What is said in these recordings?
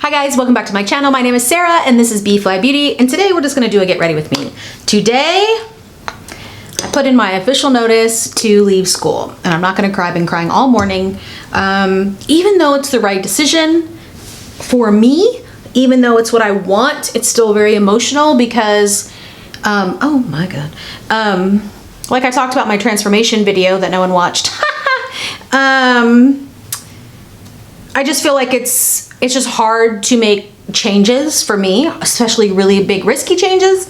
Hi guys, welcome back to my channel. My name is Sarah and this is B.fleye Beauty, and today we're just gonna do a get ready with me. Today, I put in my official notice to leave school, and I'm not gonna cry. I've been crying all morning. Even though it's the right decision for me, even though it's what I want, it's still very emotional because, oh my God. Like I talked about my transformation video that no one watched. I just feel like it's just hard to make changes for me, especially really big risky changes.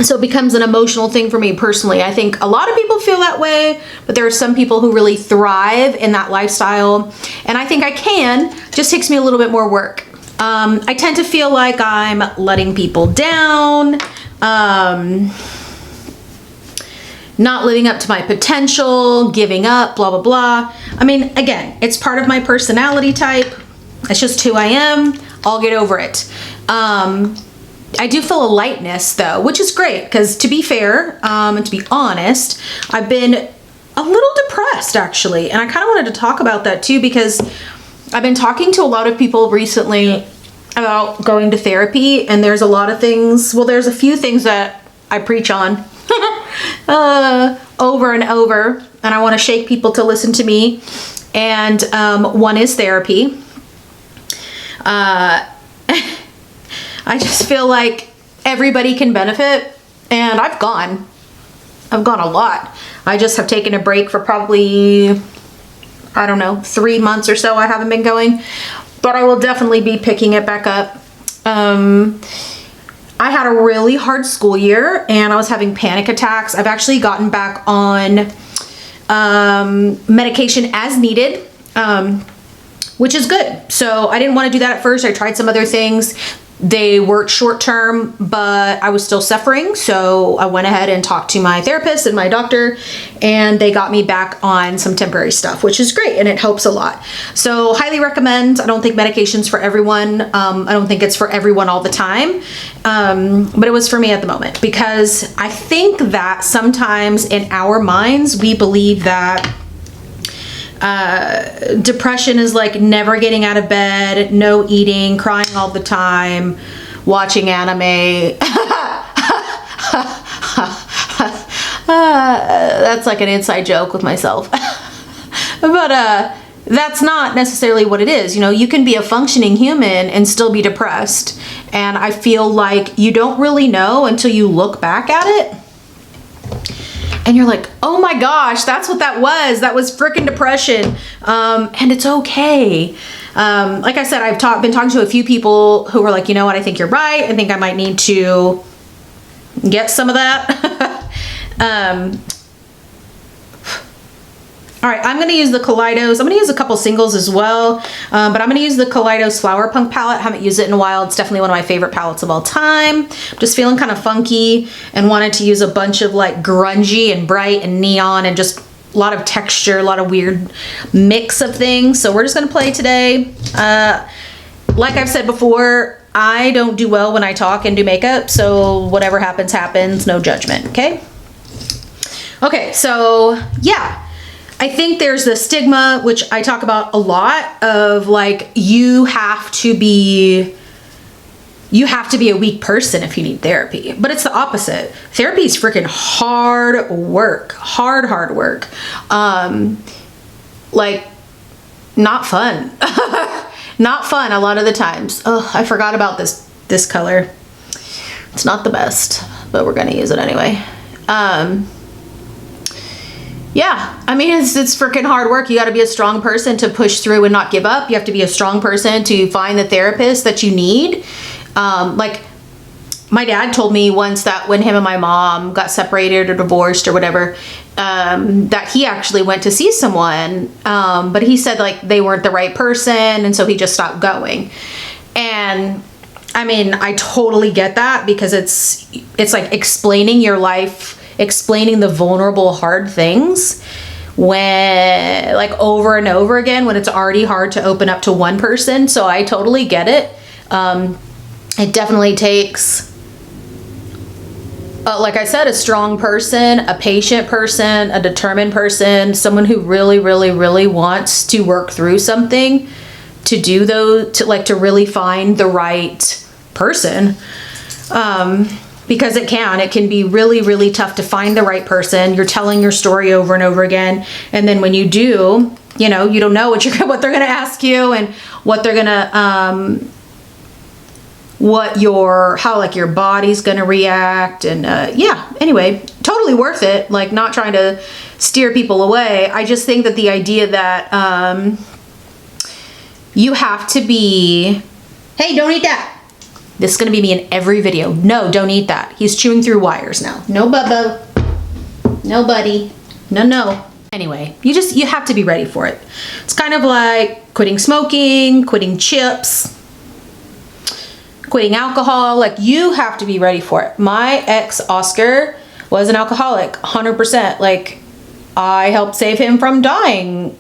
So it becomes an emotional thing for me personally. I think a lot of people feel that way, but there are some people who really thrive in that lifestyle. And I think I can, just takes me a little bit more work. I tend to feel like I'm letting people down, not living up to my potential, giving up, blah, blah, blah. I mean, again, it's part of my personality type. It's just who I am. I'll get over it. I do feel a lightness though, which is great because to be fair, and to be honest, I've been a little depressed actually. And I kind of wanted to talk about that too, because I've been talking to a lot of people recently about going to therapy, and there's a lot of things, well, there's a few things that I preach on over and over, and I want to shake people to listen to me. And one is therapy. I just feel like everybody can benefit, and I've gone a lot. I just have taken a break for probably, I don't know, 3 months or so. I haven't been going, but I will definitely be picking it back up. I had a really hard school year and I was having panic attacks. I've actually gotten back on medication as needed, which is good. So I didn't want to do that at first. I tried some other things. They worked short term, but I was still suffering. So I went ahead and talked to my therapist and my doctor, and they got me back on some temporary stuff, which is great, and it helps a lot. So highly recommend. I don't think medication's for everyone. I don't think it's for everyone all the time, but it was for me at the moment, because I think that sometimes in our minds, we believe that depression is like never getting out of bed, no eating, crying all the time, watching anime. That's like an inside joke with myself. But that's not necessarily what it is. You know, you can be a functioning human and still be depressed. And I feel like you don't really know until you look back at it. And you're like, oh my gosh, that's what that was. That was freaking depression. And it's okay. Like I said, I've been talking to a few people who were like, you know what, I think you're right. I think I might need to get some of that. All right, I'm gonna use the Kaleidos. I'm gonna use a couple singles as well, but I'm gonna use the Kaleidos Flower Punk palette. I haven't used it in a while. It's definitely one of my favorite palettes of all time. I'm just feeling kind of funky and wanted to use a bunch of like grungy and bright and neon and just a lot of texture, a lot of weird mix of things. So we're just gonna play today. Like I've said before, I don't do well when I talk and do makeup, so whatever happens, happens, no judgment, okay? Okay, so yeah. I think there's the stigma, which I talk about a lot, of like, you have to be a weak person if you need therapy. But it's the opposite. Therapy is freaking hard work, hard work. Like, not fun. Not fun a lot of the times. Oh, I forgot about this color. It's not the best, but we're gonna use it anyway. Yeah, I mean, it's freaking hard work. You got to be a strong person to push through and not give up. You have to be a strong person to find the therapist that you need. Like my dad told me once that when him and my mom got separated or divorced or whatever, that he actually went to see someone, but he said like they weren't the right person, and so he just stopped going. And I mean, I totally get that, because it's like explaining your life, explaining the vulnerable, hard things when like over and over again, when it's already hard to open up to one person. So I totally get it. It definitely takes, like I said, a strong person, a patient person, a determined person, someone who really wants to work through something to do those, to really find the right person. Because it can be really, really tough to find the right person. You're telling your story over and over again. And then when you do, you know, you don't know what they're going to ask you, and what they're going to, how like your body's going to react. And, yeah, anyway, totally worth it. Like, not trying to steer people away. I just think that the idea that, you have to be, hey, don't eat that. This is going to be me in every video. No, don't eat that. He's chewing through wires now. No, Bubba. No, buddy. No, no. Anyway, you have to be ready for it. It's kind of like quitting smoking, quitting chips, quitting alcohol. Like, you have to be ready for it. My ex, Oscar, was an alcoholic, 100%. Like, I helped save him from dying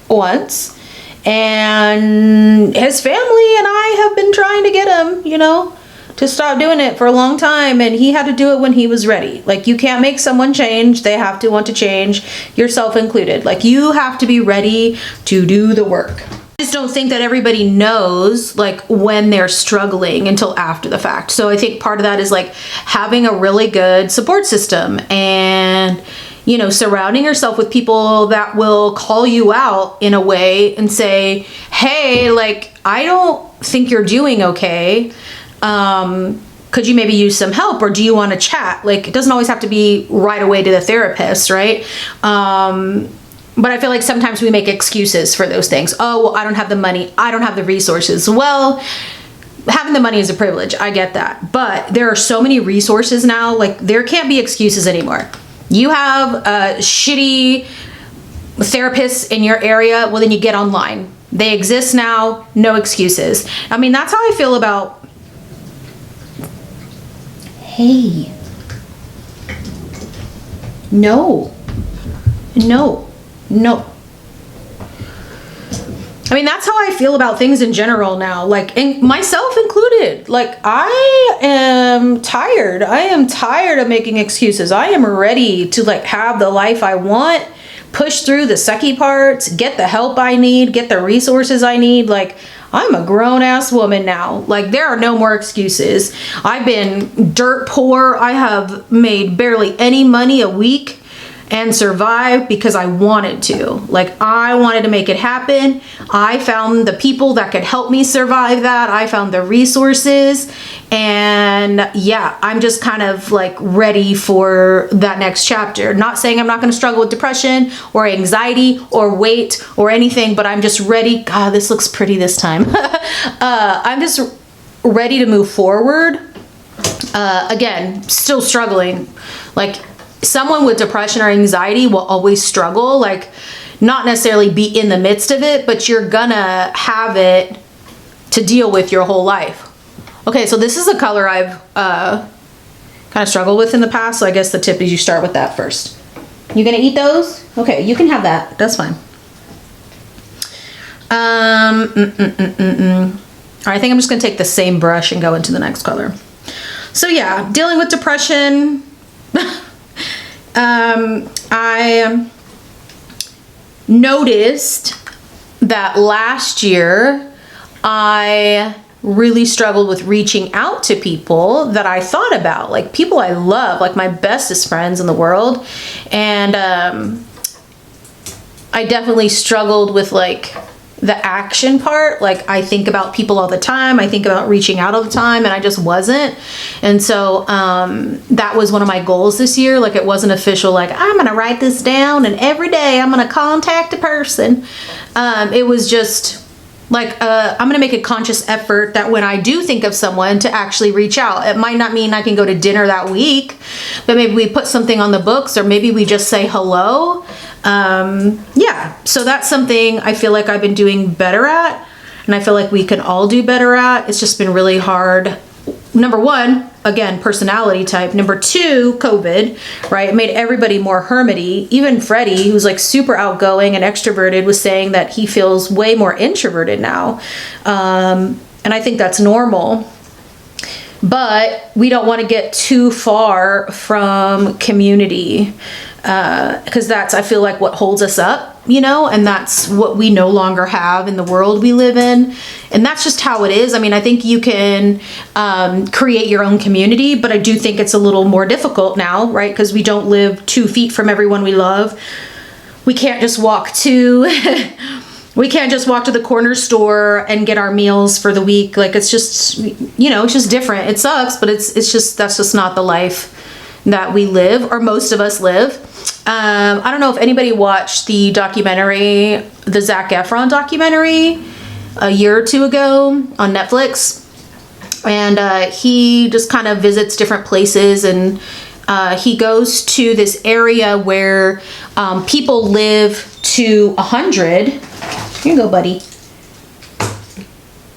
once. And his family and I have been trying to get him, you know, to stop doing it for a long time. And he had to do it when he was ready. Like, you can't make someone change. They have to want to change, yourself included. Like, you have to be ready to do the work. I just don't think that everybody knows, like, when they're struggling until after the fact. So I think part of that is, like, having a really good support system, and, you know, surrounding yourself with people that will call you out in a way and say, hey, like, I don't think you're doing okay. Could you maybe use some help, or do you want to chat? Like, it doesn't always have to be right away to the therapist, right? But I feel like sometimes we make excuses for those things. Oh, well, I don't have the money. I don't have the resources. Well, having the money is a privilege. I get that. But there are so many resources now. Like, there can't be excuses anymore. You have shitty therapists in your area, well, then you get online. They exist now, no excuses. I mean, that's how I feel about, hey, no. I mean, that's how I feel about things in general now, like, and myself included. Like, I am tired. I am tired of making excuses. I am ready to, like, have the life I want, push through the sucky parts, get the help I need, get the resources I need. Like, I'm a grown-ass woman now. Like, there are no more excuses. I've been dirt poor. I have made barely any money a week and survived because I wanted to. Like, I wanted to make it happen. I found the people that could help me survive that. I found the resources. And yeah, I'm just kind of like ready for that next chapter. Not saying I'm not going to struggle with depression or anxiety or weight or anything, but I'm just ready. God, this looks pretty this time. I'm just ready to move forward. Again, still struggling. Like, someone with depression or anxiety will always struggle, like, not necessarily be in the midst of it, but you're gonna have it to deal with your whole life. Okay, so this is a color I've kind of struggled with in the past, so I guess the tip is you start with that first. You gonna eat those? Okay, you can have that. That's fine. All right, I think I'm just gonna take the same brush and go into the next color. So yeah, dealing with depression. I noticed that last year I really struggled with reaching out to people that I thought about, like people I love, like my bestest friends in the world. And I definitely struggled with like the action part. Like, I think about people all the time. I think about reaching out all the time, and I just wasn't. And so that was one of my goals this year. Like, it wasn't official, like, I'm gonna write this down and every day I'm gonna contact a person. It was just like, I'm gonna make a conscious effort that when I do think of someone, to actually reach out. It might not mean I can go to dinner that week, but maybe we put something on the books, or maybe we just say hello. Yeah, so that's something I feel like I've been doing better at, and I feel like we can all do better at. It's just been really hard. Number one, again, personality type. Number two, COVID, right? It made everybody more hermity. Even Freddie, who's like super outgoing and extroverted, was saying that he feels way more introverted now. And I think that's normal. But we don't want to get too far from community, because that's, I feel like, what holds us up. you know, and that's what we no longer have in the world we live in. And that's just how it is. I mean, I think you can create your own community, but I do think it's a little more difficult now, right? Because we don't live 2 feet from everyone we love. We can't just walk to we can't just walk to the corner store and get our meals for the week. Like, it's just, you know, it's just different. It sucks, but it's just, that's just not the life that we live, or most of us live. I don't know if anybody watched the documentary, the Zac Efron documentary a year or 2 ago on Netflix. And he just kind of visits different places, and he goes to this area where people live to 100. Here you go, buddy.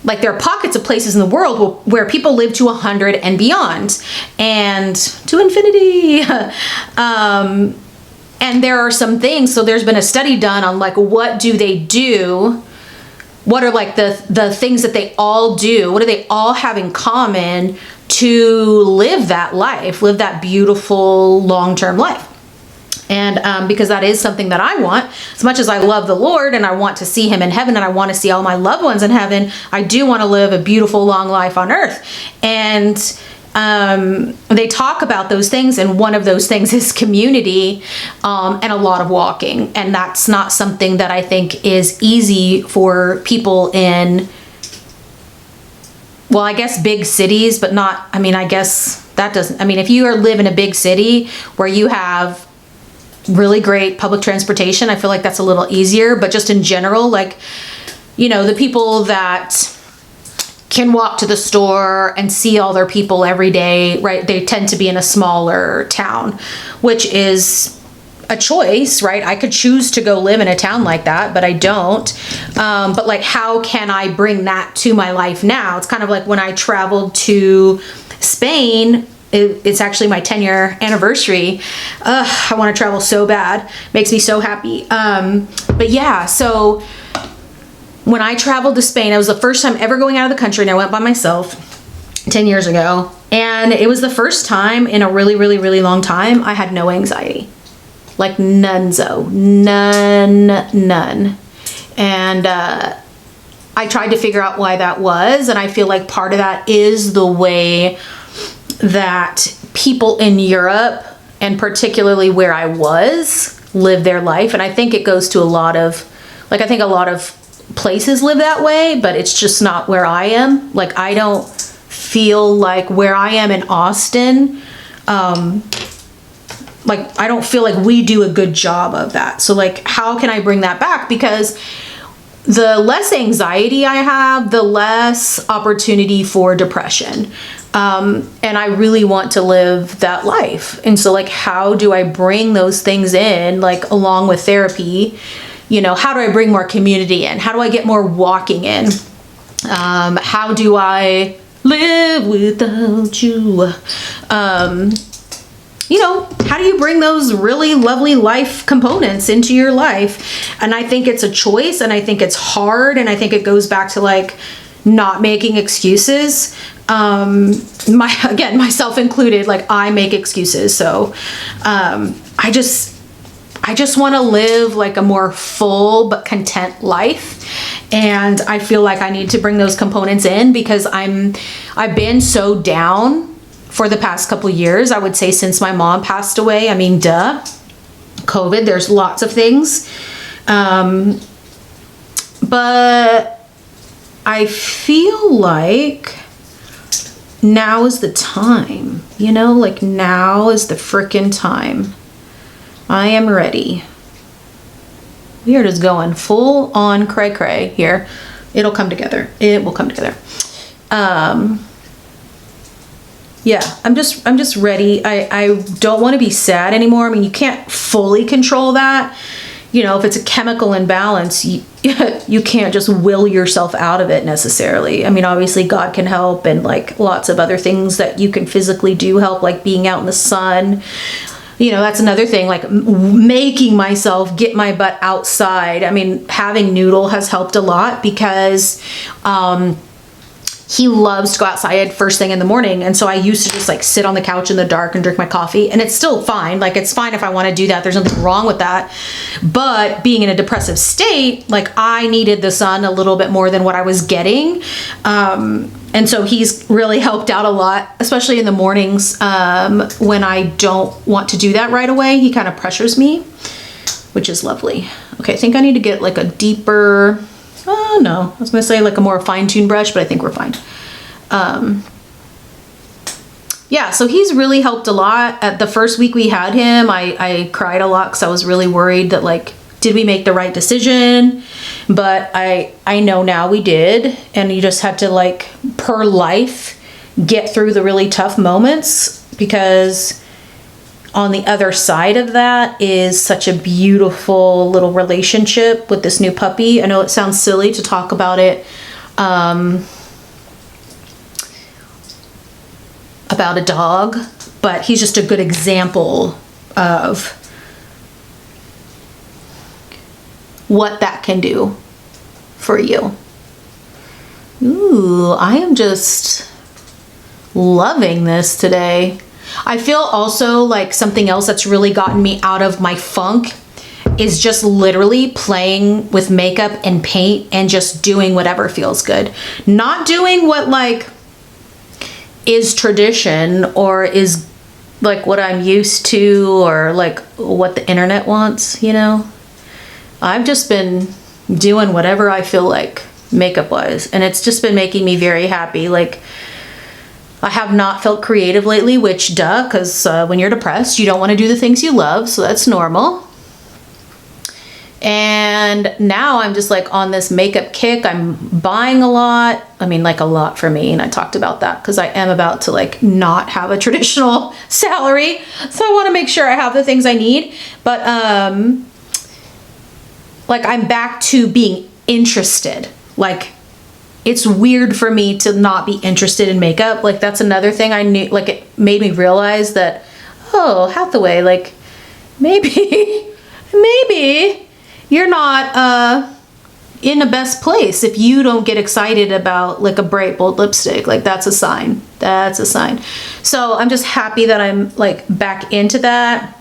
Like, there are pockets of places in the world where people live to 100 and beyond, and to infinity. And there are some things, so there's been a study done on, like, what do they do? What are, like, the things that they all do? What do they all have in common to live that life, live that beautiful long-term life? And because that is something that I want. As much as I love the Lord and I want to see him in heaven and I want to see all my loved ones in heaven, I do want to live a beautiful long life on earth. And they talk about those things, and one of those things is community, and a lot of walking. And that's not something that I think is easy for people in, well, I guess big cities, but not, I mean, I guess that doesn't, I mean, if you live in a big city where you have really great public transportation, I feel like that's a little easier. But just in general, like, you know, the people that can walk to the store and see all their people every day, right? They tend to be in a smaller town, which is a choice, right? I could choose to go live in a town like that, but I don't. But like, how can I bring that to my life now? It's kind of like when I traveled to Spain. It's actually my 10-year anniversary. I want to travel so bad. Makes me so happy. But yeah, so when I traveled to Spain, it was the first time ever going out of the country, and I went by myself 10 years ago. And it was the first time in a really, really, really long time I had no anxiety. Like, none. And I tried to figure out why that was. And I feel like part of that is the way that people in Europe, and particularly where I was, live their life. And I think it goes to a lot of, like, I think a lot of places live that way, but it's just not where I am. Like, I don't feel like where I am in Austin, like, I don't feel like we do a good job of that. So, like, how can I bring that back? Because the less anxiety I have, the less opportunity for depression. And I really want to live that life. And so, like, how do I bring those things in, like, along with therapy? You know, how do I bring more community in? How do I get more walking in? How do I live without you? You know, how do you bring those really lovely life components into your life? And I think it's a choice, and I think it's hard, and I think it goes back to, like, not making excuses. Again, myself included, like, I make excuses. So I just want to live like a more full but content life. And I feel like I need to bring those components in because I've been so down for the past couple years. I would say since my mom passed away. I mean, duh. COVID, there's lots of things. But I feel like now is the time, you know, like now is the frickin' time. I am ready. We are just going full on cray cray here. It'll come together. It will come together. Yeah, I'm just ready. I don't want to be sad anymore. I mean, you can't fully control that. You know, if it's a chemical imbalance, you can't just will yourself out of it necessarily. I mean, obviously God can help, and like lots of other things that you can physically do help, like being out in the sun. You know, that's another thing, like making myself get my butt outside. I mean, having Noodle has helped a lot because he loves to go outside first thing in the morning. And so I used to just like sit on the couch in the dark and drink my coffee, and it's still fine. Like, it's fine if I want to do that. There's nothing wrong with that. But being in a depressive state, like, I needed the sun a little bit more than what I was getting. And so he's really helped out a lot, especially in the mornings, when I don't want to do that right away. He kind of pressures me, which is lovely. Okay, I think I need to get like a deeper, oh no, I was gonna say like a more fine-tuned brush, but I think we're fine. Yeah, so he's really helped a lot. At the first week we had him, I cried a lot because I was really worried that, like, did we make the right decision? But I know now we did, and you just had to, like, per life, get through the really tough moments, because on the other side of that is such a beautiful little relationship with this new puppy. I know it sounds silly to talk about it, about a dog, but he's just a good example of what that can do for you. Ooh, I am just loving this today. I feel also like something else that's really gotten me out of my funk is just literally playing with makeup and paint and just doing whatever feels good. Not doing what like is tradition or is like what I'm used to or like what the internet wants, you know? I've just been doing whatever I feel like makeup wise, and it's just been making me very happy. Like, I have not felt creative lately, which duh, because when you're depressed, you don't want to do the things you love, so that's normal. And now I'm just like on this makeup kick. I'm buying a lot. I mean, like a lot for me, and I talked about that because I am about to like not have a traditional salary, so I want to make sure I have the things I need. But like, I'm back to being interested. Like, it's weird for me to not be interested in makeup. Like, that's another thing I knew, like, it made me realize that, oh, Hathaway, like, maybe you're not in the best place if you don't get excited about like a bright, bold lipstick. Like, that's a sign. That's a sign. So I'm just happy that I'm like back into that.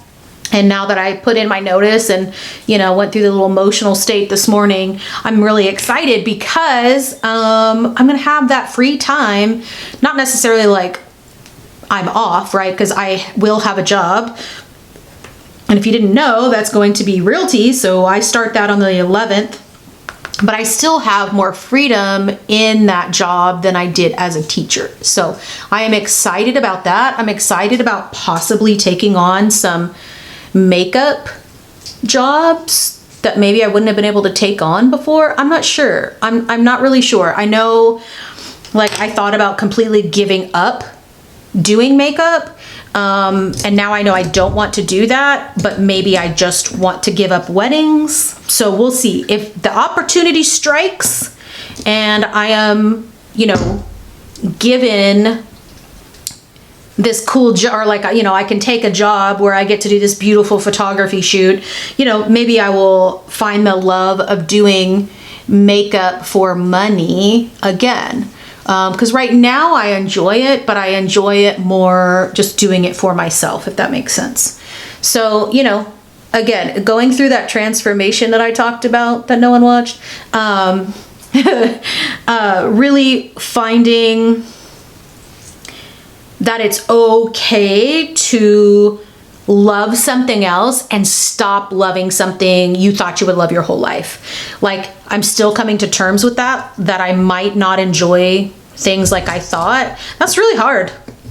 And now that I put in my notice and, you know, went through the little emotional state this morning, I'm really excited because I'm going to have that free time. Not necessarily like I'm off, right? Because I will have a job. And if you didn't know, that's going to be realty. So I start that on the 11th. But I still have more freedom in that job than I did as a teacher. So I am excited about that. I'm excited about possibly taking on some makeup jobs that maybe I wouldn't have been able to take on before. I'm not sure. I'm not really sure. I know, like, I thought about completely giving up doing makeup. And now I know I don't want to do that, but maybe I just want to give up weddings. So we'll see if the opportunity strikes and I am, you know, given this cool job, or like, you know, I can take a job where I get to do this beautiful photography shoot. You know, maybe I will find the love of doing makeup for money again. Because right now I enjoy it, but I enjoy it more just doing it for myself, if that makes sense. So, you know, again, going through that transformation that I talked about that no one watched, really finding that it's okay to love something else and stop loving something you thought you would love your whole life. Like, I'm still coming to terms with that I might not enjoy things like I thought. That's really hard.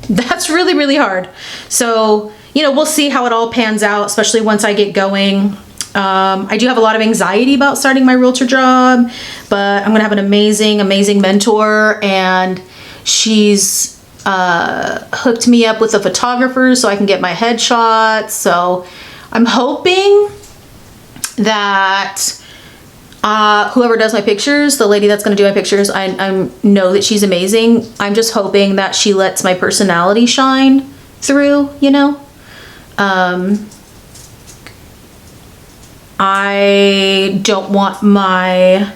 That's really, really hard. So, you know, we'll see how it all pans out, especially once I get going. I do have a lot of anxiety about starting my realtor job, but I'm gonna have an amazing, amazing mentor, and she's hooked me up with a photographer so I can get my headshots. So I'm hoping that whoever does my pictures, the lady that's going to do my pictures, I know that she's amazing. I'm just hoping that she lets my personality shine through, you know. I don't want my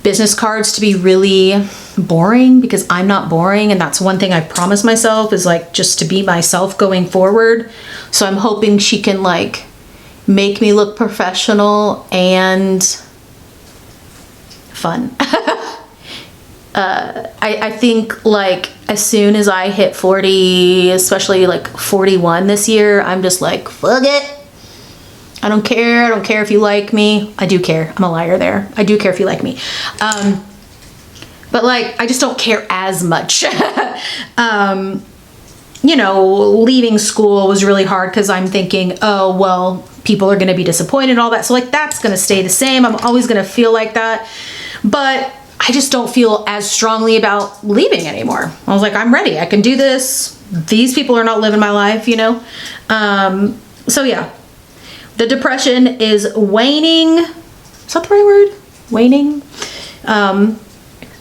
business cards to be really boring, because I'm not boring, and that's one thing I promised myself, is like just to be myself going forward. So I'm hoping she can like make me look professional and fun. I think like as soon as I hit 40, especially like 41 this year, I'm just like, fuck it. I don't care. I don't care if you like me. I do care. I'm a liar there. I do care if you like me. But like, I just don't care as much. You know, leaving school was really hard because I'm thinking, oh, well, people are going to be disappointed and all that. So like, that's going to stay the same. I'm always going to feel like that. But I just don't feel as strongly about leaving anymore. I was like, I'm ready. I can do this. These people are not living my life, you know? So yeah, the depression is waning. Is that the right word? Waning?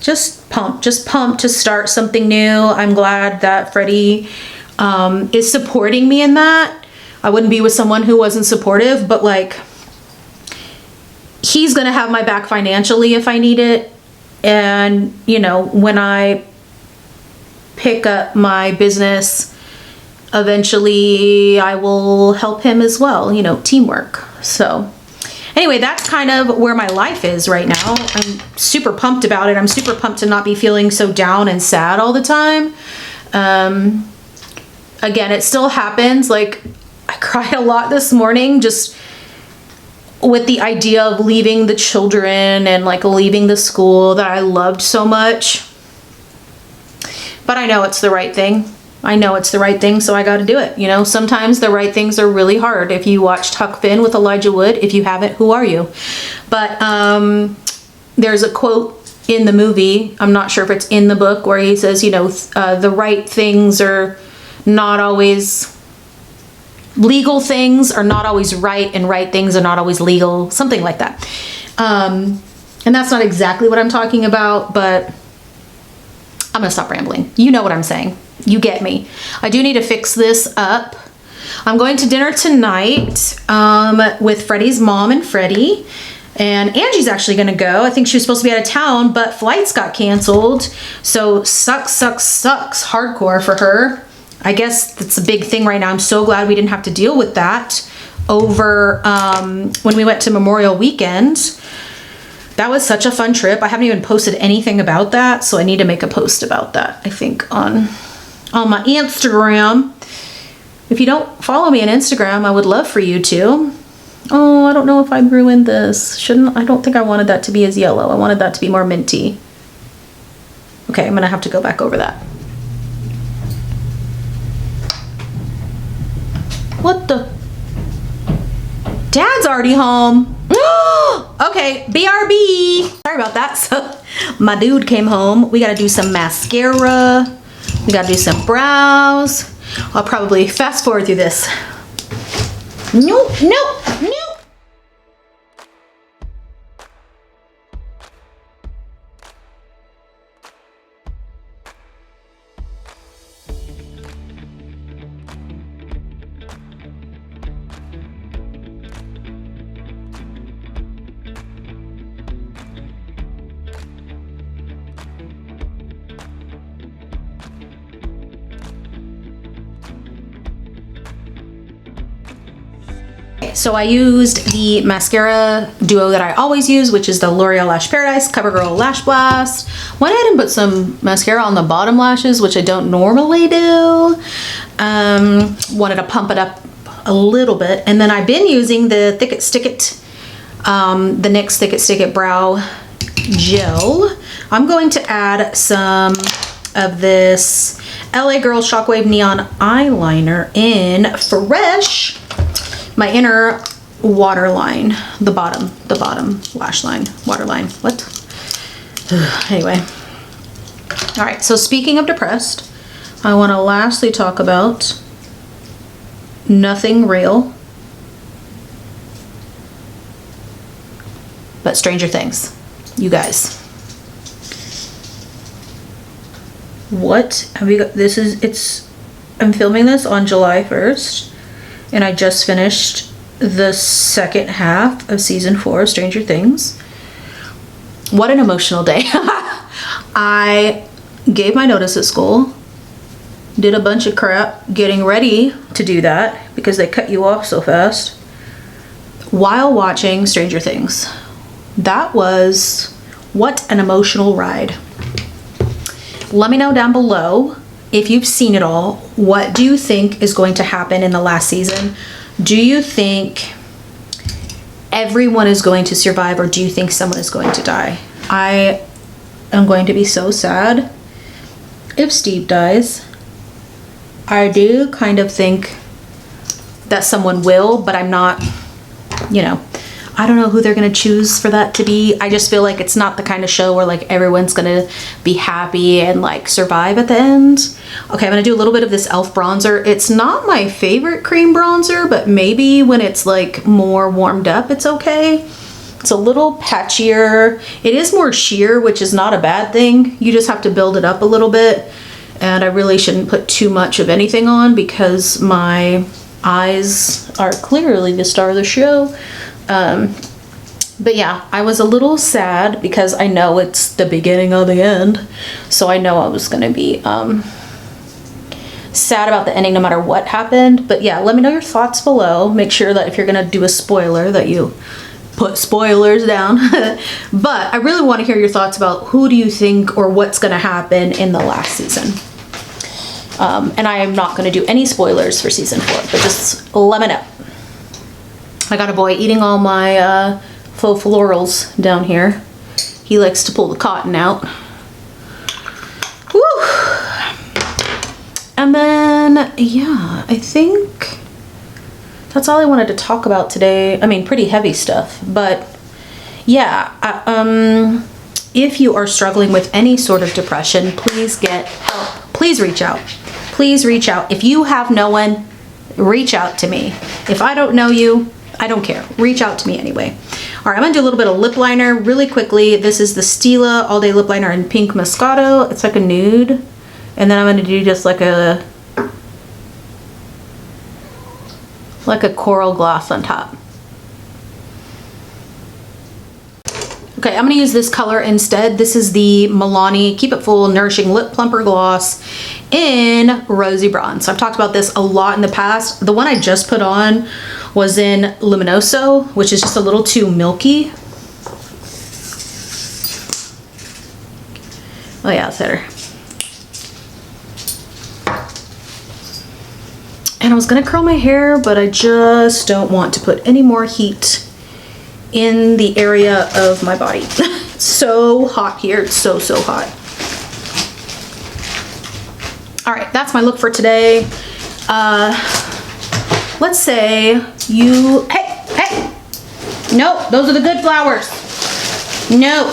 Just pumped to start something new. I'm glad that Freddie is supporting me in that. I wouldn't be with someone who wasn't supportive, but like, he's gonna have my back financially if I need it. And, you know, when I pick up my business, eventually I will help him as well, you know, teamwork. So anyway, that's kind of where my life is right now. I'm super pumped about it. I'm super pumped to not be feeling so down and sad all the time. Again, it still happens. Like, I cried a lot this morning just with the idea of leaving the children and like leaving the school that I loved so much. But I know it's the right thing. I know it's the right thing, so I got to do it. You know, sometimes the right things are really hard. If you watched Huck Finn with Elijah Wood, if you haven't, who are you? But there's a quote in the movie, I'm not sure if it's in the book, where he says, you know, the right things are not always, legal things are not always right, and right things are not always legal, something like that. And that's not exactly what I'm talking about, but I'm gonna stop rambling. You know what I'm saying. You get me. I do need to fix this up. I'm going to dinner tonight with Freddie's mom and Freddie. And Angie's actually gonna go. I think she was supposed to be out of town, but flights got canceled. So sucks hardcore for her. I guess that's a big thing right now. I'm so glad we didn't have to deal with that over when we went to Memorial Weekend. That was such a fun trip. I haven't even posted anything about that, so I need to make a post about that, I think, on my Instagram. If you don't follow me on Instagram, I would love for you to. Oh, I don't know if I ruined this. I don't think I wanted that to be as yellow. I wanted that to be more minty. Okay, I'm gonna have to go back over that. What the? Dad's already home. Okay, BRB. Sorry about that. So my dude came home. We gotta do some mascara. We gotta do some brows. I'll probably fast forward through this. Nope. So I used the mascara duo that I always use, which is the L'Oreal Lash Paradise CoverGirl Lash Blast. Went ahead and put some mascara on the bottom lashes, which I don't normally do. Wanted to pump it up a little bit. And then I've been using the the NYX Thick It Stick It Brow Gel. I'm going to add some of this LA Girl Shockwave Neon Eyeliner in Fresh, my inner waterline, the bottom lash line, waterline, what? Anyway. All right, so speaking of depressed, I want to lastly talk about nothing real but Stranger Things. You guys. What have we got? I'm filming this on July 1st. And I just finished the second half of season 4 of Stranger Things. what an emotional day. I gave my notice at school, did a bunch of crap getting ready to do that because they cut you off so fast while watching Stranger Things. That was what an emotional ride. Let me know down below if you've seen it all. What do you think is going to happen in the last season? Do you think everyone is going to survive, or do you think someone is going to die? I am going to be so sad if Steve dies. I do kind of think that someone will, but I'm not, you know, I don't know who they're gonna choose for that to be. I just feel like it's not the kind of show where like everyone's gonna be happy and like survive at the end. Okay, I'm gonna do a little bit of this e.l.f. bronzer. It's not my favorite cream bronzer, but maybe when it's like more warmed up, it's okay. It's a little patchier. It is more sheer, which is not a bad thing. You just have to build it up a little bit. And I really shouldn't put too much of anything on because my eyes are clearly the star of the show. But yeah, I was a little sad because I know it's the beginning of the end. So I know I was gonna be sad about the ending no matter what happened. But yeah, let me know your thoughts below. Make sure that if you're gonna do a spoiler that you put spoilers down. But I really want to hear your thoughts about who do you think or what's gonna happen in the last season. And I am not gonna do any spoilers for season 4, but just let me know. I got a boy eating all my faux florals down here. He likes to pull the cotton out. Woo! And then, yeah, I think that's all I wanted to talk about today. I mean, pretty heavy stuff, but yeah, if you are struggling with any sort of depression, please get help. Please reach out. Please reach out. If you have no one, reach out to me. If I don't know you, I don't care. Reach out to me anyway. All right, I'm gonna do a little bit of lip liner really quickly. This is the Stila All Day Lip Liner in Pink Moscato. It's like a nude. And then I'm gonna do just like a coral gloss on top. Okay, I'm gonna use this color instead. This is the Milani Keep It Full Nourishing Lip Plumper Gloss in Rosy Bronze. So I've talked about this a lot in the past. The one I just put on was in Luminoso, which is just a little too milky. Oh yeah, it's better. And I was gonna curl my hair, but I just don't want to put any more heat in the area of my body. It's so hot here. It's so hot. All right, that's my look for today. Let's say you, hey, no, those are the good flowers. No.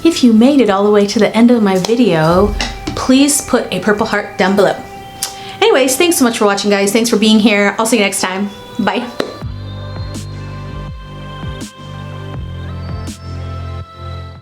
If you made it all the way to the end of my video, please put a purple heart down below. Anyways, thanks so much for watching, guys. Thanks for being here. I'll see you next time. Bye.